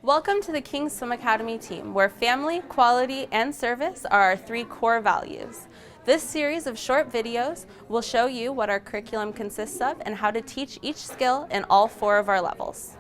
Welcome to the King's Swim Academy team, where family, quality, and service are our three core values. This series of short videos will show you what our curriculum consists of and how to teach each skill in all four of our levels.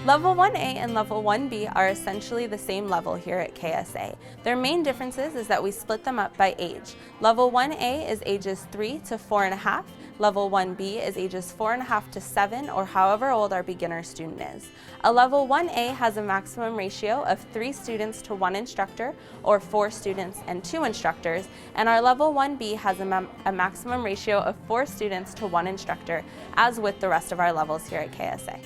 Level 1A and Level 1B are essentially the same level here at KSA. Their main differences is that we split them up by age. Level 1A is ages 3 to 4.5. Level 1B is ages 4.5 to 7, or however old our beginner student is. A Level 1A has a maximum ratio of 3 students to 1 instructor, or 4 students and 2 instructors, and our Level 1B has a maximum ratio of 4 students to 1 instructor, as with the rest of our levels here at KSA.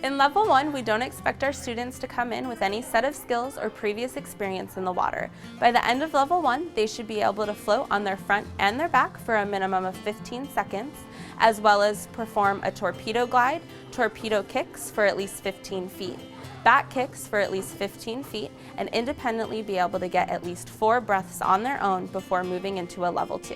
In Level 1, we don't expect our students to come in with any set of skills or previous experience in the water. By the end of Level 1, they should be able to float on their front and their back for a minimum of 15 seconds, as well as perform a torpedo glide, torpedo kicks for at least 15 feet, back kicks for at least 15 feet, and independently be able to get at least 4 breaths on their own before moving into a Level 2.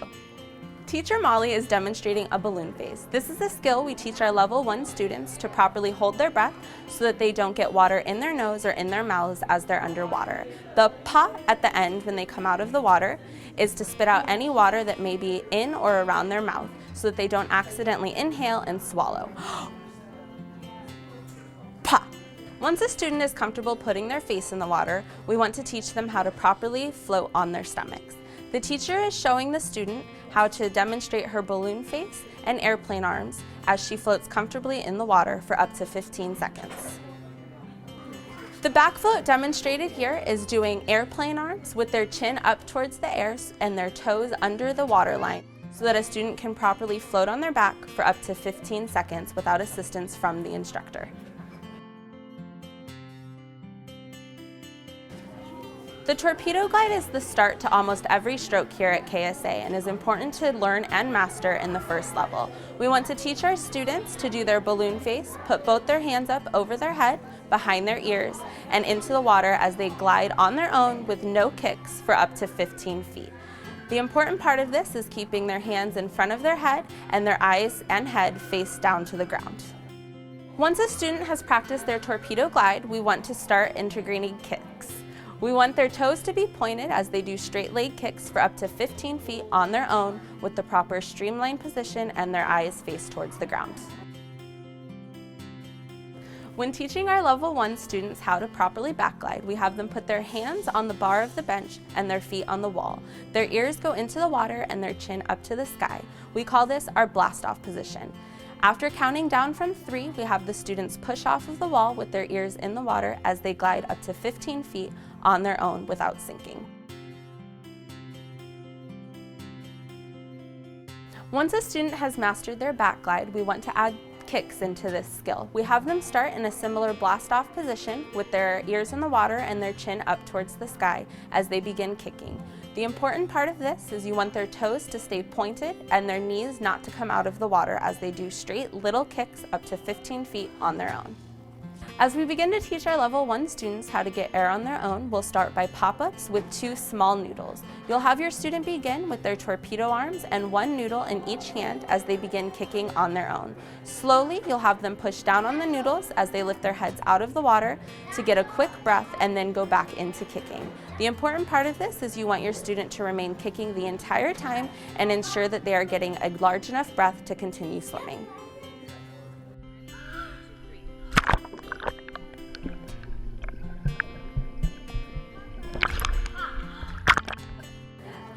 Teacher Molly is demonstrating a balloon phase. This is a skill we teach our Level 1 students to properly hold their breath so that they don't get water in their nose or in their mouths as they're underwater. The pa at the end when they come out of the water is to spit out any water that may be in or around their mouth so that they don't accidentally inhale and swallow. Pa. Once a student is comfortable putting their face in the water, we want to teach them how to properly float on their stomachs. The teacher is showing the student how to demonstrate her balloon face and airplane arms as she floats comfortably in the water for up to 15 seconds. The back float demonstrated here is doing airplane arms with their chin up towards the air and their toes under the water line so that a student can properly float on their back for up to 15 seconds without assistance from the instructor. The torpedo glide is the start to almost every stroke here at KSA and is important to learn and master in the first level. We want to teach our students to do their balloon face, put both their hands up over their head, behind their ears, and into the water as they glide on their own with no kicks for up to 15 feet. The important part of this is keeping their hands in front of their head and their eyes and head face down to the ground. Once a student has practiced their torpedo glide, we want to start integrating kicks. We want their toes to be pointed as they do straight leg kicks for up to 15 feet on their own with the proper streamlined position and their eyes face towards the ground. When teaching our Level 1 students how to properly backglide, we have them put their hands on the bar of the bench and their feet on the wall. Their ears go into the water and their chin up to the sky. We call this our blast-off position. After counting down from 3, we have the students push off of the wall with their ears in the water as they glide up to 15 feet on their own without sinking. Once a student has mastered their back glide, we want to add kicks into this skill. We have them start in a similar blast-off position with their ears in the water and their chin up towards the sky as they begin kicking. The important part of this is you want their toes to stay pointed and their knees not to come out of the water as they do straight little kicks up to 15 feet on their own. As we begin to teach our Level 1 students how to get air on their own, we'll start by pop-ups with 2 small noodles. You'll have your student begin with their torpedo arms and 1 noodle in each hand as they begin kicking on their own. Slowly, you'll have them push down on the noodles as they lift their heads out of the water to get a quick breath and then go back into kicking. The important part of this is you want your student to remain kicking the entire time and ensure that they are getting a large enough breath to continue swimming.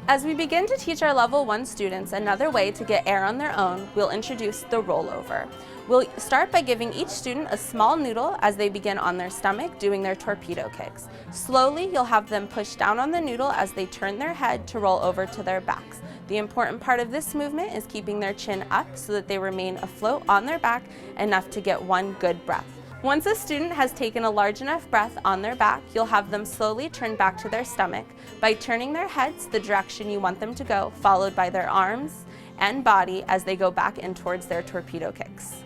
As we begin to teach our Level 1 students another way to get air on their own, we'll introduce the rollover. We'll start by giving each student a small noodle as they begin on their stomach doing their torpedo kicks. Slowly, you'll have them push down on the noodle as they turn their head to roll over to their backs. The important part of this movement is keeping their chin up so that they remain afloat on their back enough to get 1 good breath. Once a student has taken a large enough breath on their back, you'll have them slowly turn back to their stomach by turning their heads the direction you want them to go, followed by their arms and body as they go back in towards their torpedo kicks.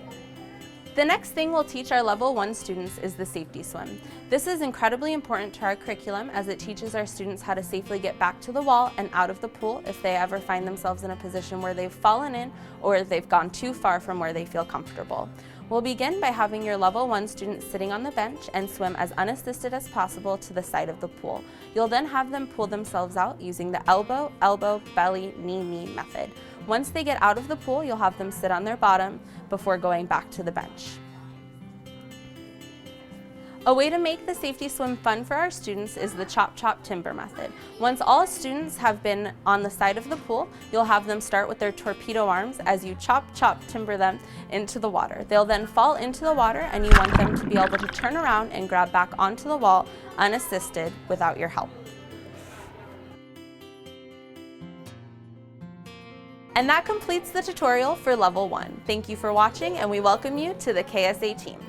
The next thing we'll teach our Level 1 students is the safety swim. This is incredibly important to our curriculum as it teaches our students how to safely get back to the wall and out of the pool if they ever find themselves in a position where they've fallen in or they've gone too far from where they feel comfortable. We'll begin by having your Level 1 students sitting on the bench and swim as unassisted as possible to the side of the pool. You'll then have them pull themselves out using the elbow, elbow, belly, knee, knee method. Once they get out of the pool, you'll have them sit on their bottom before going back to the bench. A way to make the safety swim fun for our students is the chop chop timber method. Once all students have been on the side of the pool, you'll have them start with their torpedo arms as you chop chop timber them into the water. They'll then fall into the water and you want them to be able to turn around and grab back onto the wall unassisted without your help. And that completes the tutorial for Level 1. Thank you for watching and we welcome you to the KSA team.